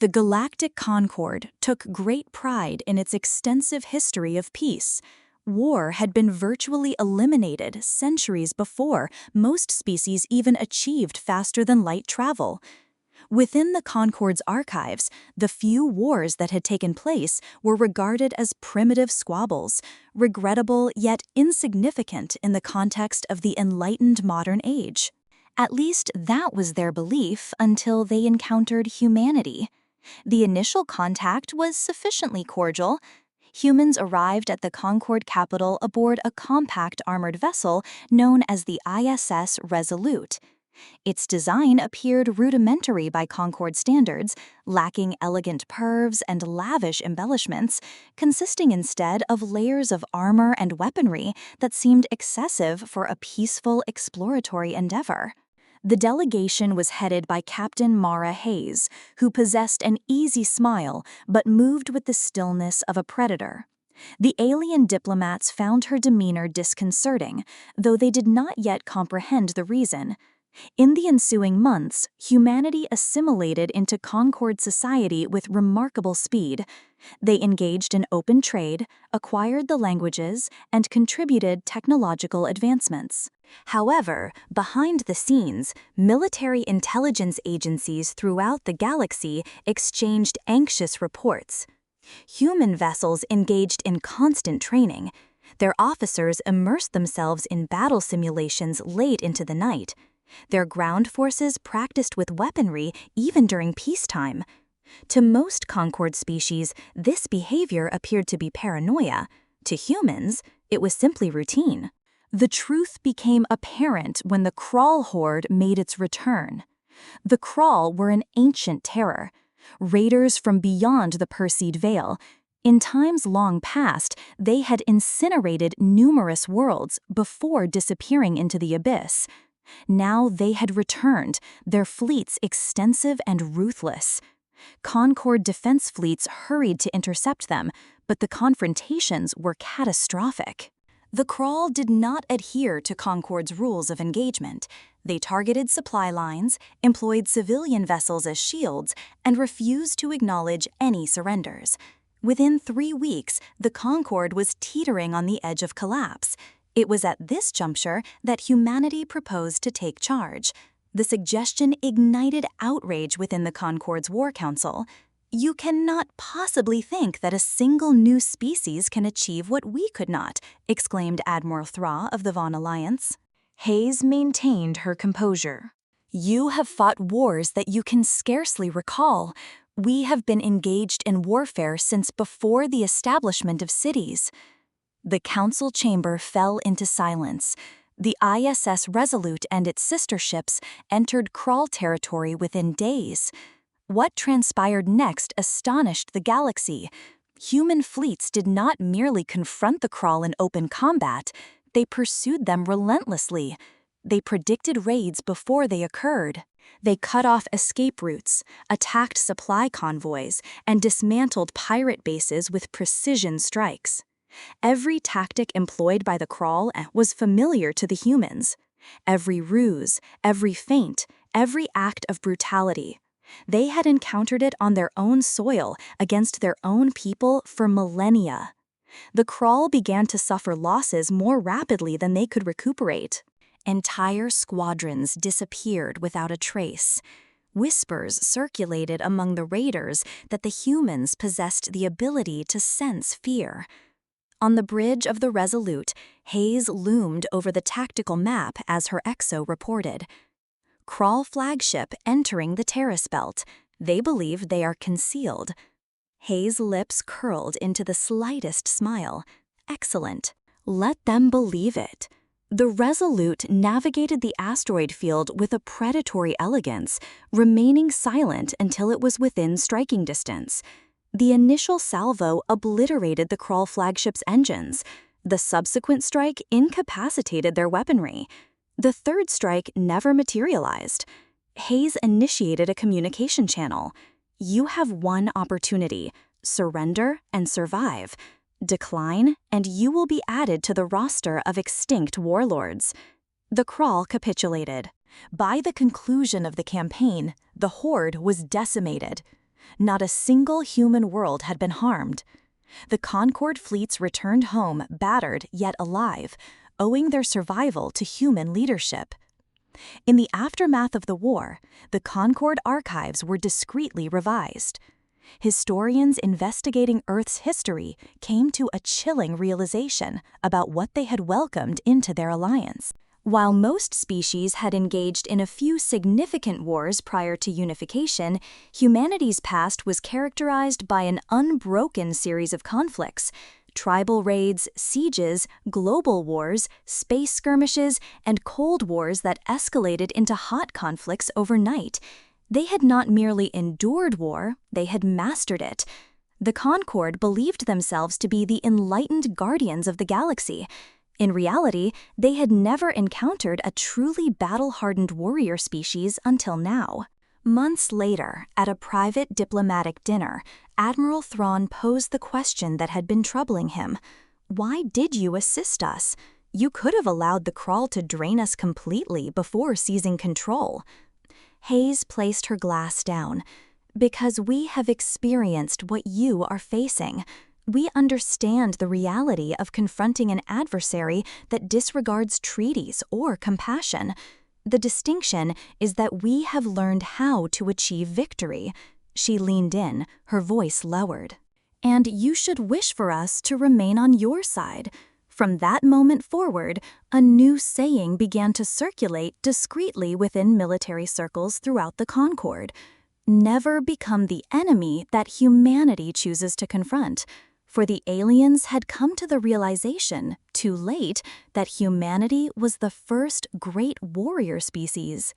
The Galactic Concord took great pride in its extensive history of peace. War had been virtually eliminated centuries before most species even achieved faster-than-light travel. Within the Concord's archives, the few wars that had taken place were regarded as primitive squabbles, regrettable yet insignificant in the context of the enlightened modern age. At least that was their belief until they encountered humanity. The initial contact was sufficiently cordial. Humans arrived at the Concorde capital aboard a compact armored vessel known as the ISS Resolute. Its design appeared rudimentary by Concorde standards, lacking elegant curves and lavish embellishments, consisting instead of layers of armor and weaponry that seemed excessive for a peaceful exploratory endeavor. The delegation was headed by Captain Mara Hayes, who possessed an easy smile but moved with the stillness of a predator. The alien diplomats found her demeanor disconcerting, though they did not yet comprehend the reason. In the ensuing months, humanity assimilated into Concorde society with remarkable speed. They engaged in open trade, acquired the languages, and contributed technological advancements. However, behind the scenes, military intelligence agencies throughout the galaxy exchanged anxious reports. Human vessels engaged in constant training. Their officers immersed themselves in battle simulations late into the night. Their ground forces practiced with weaponry even during peacetime. To most Concorde species, this behavior appeared to be paranoia. To humans, it was simply routine. The truth became apparent when the Crawl horde made its return. The Crawl were an ancient terror, raiders from beyond the Perseid Veil. In times long past, they had incinerated numerous worlds before disappearing into the abyss. Now they had returned, their fleets extensive and ruthless. Concorde defense fleets hurried to intercept them, but the confrontations were catastrophic. The Crawl did not adhere to Concorde's rules of engagement. They targeted supply lines, employed civilian vessels as shields, and refused to acknowledge any surrenders. Within 3 weeks, the Concorde was teetering on the edge of collapse. It was at this juncture that humanity proposed to take charge. The suggestion ignited outrage within the Concorde's War Council. "You cannot possibly think that a single new species can achieve what we could not," exclaimed Admiral Thra of the Vaughn Alliance. Hayes maintained her composure. "You have fought wars that you can scarcely recall. We have been engaged in warfare since before the establishment of cities." The council chamber fell into silence. The ISS Resolute and its sister ships entered Crawl territory within days. What transpired next astonished the galaxy. Human fleets did not merely confront the Crawl in open combat, they pursued them relentlessly. They predicted raids before they occurred. They cut off escape routes, attacked supply convoys, and dismantled pirate bases with precision strikes. Every tactic employed by the Crawl was familiar to the humans. Every ruse, every feint, every act of brutality. They had encountered it on their own soil against their own people for millennia. The Crawl began to suffer losses more rapidly than they could recuperate. Entire squadrons disappeared without a trace. Whispers circulated among the raiders that the humans possessed the ability to sense fear. On the bridge of the Resolute, Hayes loomed over the tactical map as her XO reported. Crawl flagship entering the terrace belt. They believe they are concealed. Hayes' lips curled into the slightest smile. Excellent. Let them believe it. The Resolute navigated the asteroid field with a predatory elegance, remaining silent until it was within striking distance. The initial salvo obliterated the Crawl flagship's engines. The subsequent strike incapacitated their weaponry. The third strike never materialized. Hayes initiated a communication channel. "You have one opportunity: surrender and survive. Decline, and you will be added to the roster of extinct warlords." The Crawl capitulated. By the conclusion of the campaign, the Horde was decimated. Not a single human world had been harmed. The Concord fleets returned home battered yet alive, owing their survival to human leadership. In the aftermath of the war, the Concord archives were discreetly revised. Historians investigating Earth's history came to a chilling realization about what they had welcomed into their alliance. While most species had engaged in a few significant wars prior to unification, humanity's past was characterized by an unbroken series of conflicts: tribal raids, sieges, global wars, space skirmishes, and cold wars that escalated into hot conflicts overnight. They had not merely endured war, they had mastered it. The Concord believed themselves to be the enlightened guardians of the galaxy. In reality, they had never encountered a truly battle-hardened warrior species until now. Months later, at a private diplomatic dinner, Admiral Thrawn posed the question that had been troubling him. Why did you assist us? You could have allowed the Krawl to drain us completely before seizing control. Hayes placed her glass down. Because we have experienced what you are facing. We understand the reality of confronting an adversary that disregards treaties or compassion. The distinction is that we have learned how to achieve victory. She leaned in, her voice lowered. And you should wish for us to remain on your side. From that moment forward, a new saying began to circulate discreetly within military circles throughout the Concord. Never become the enemy that humanity chooses to confront. For the aliens had come to the realization, too late, that humanity was the first great warrior species.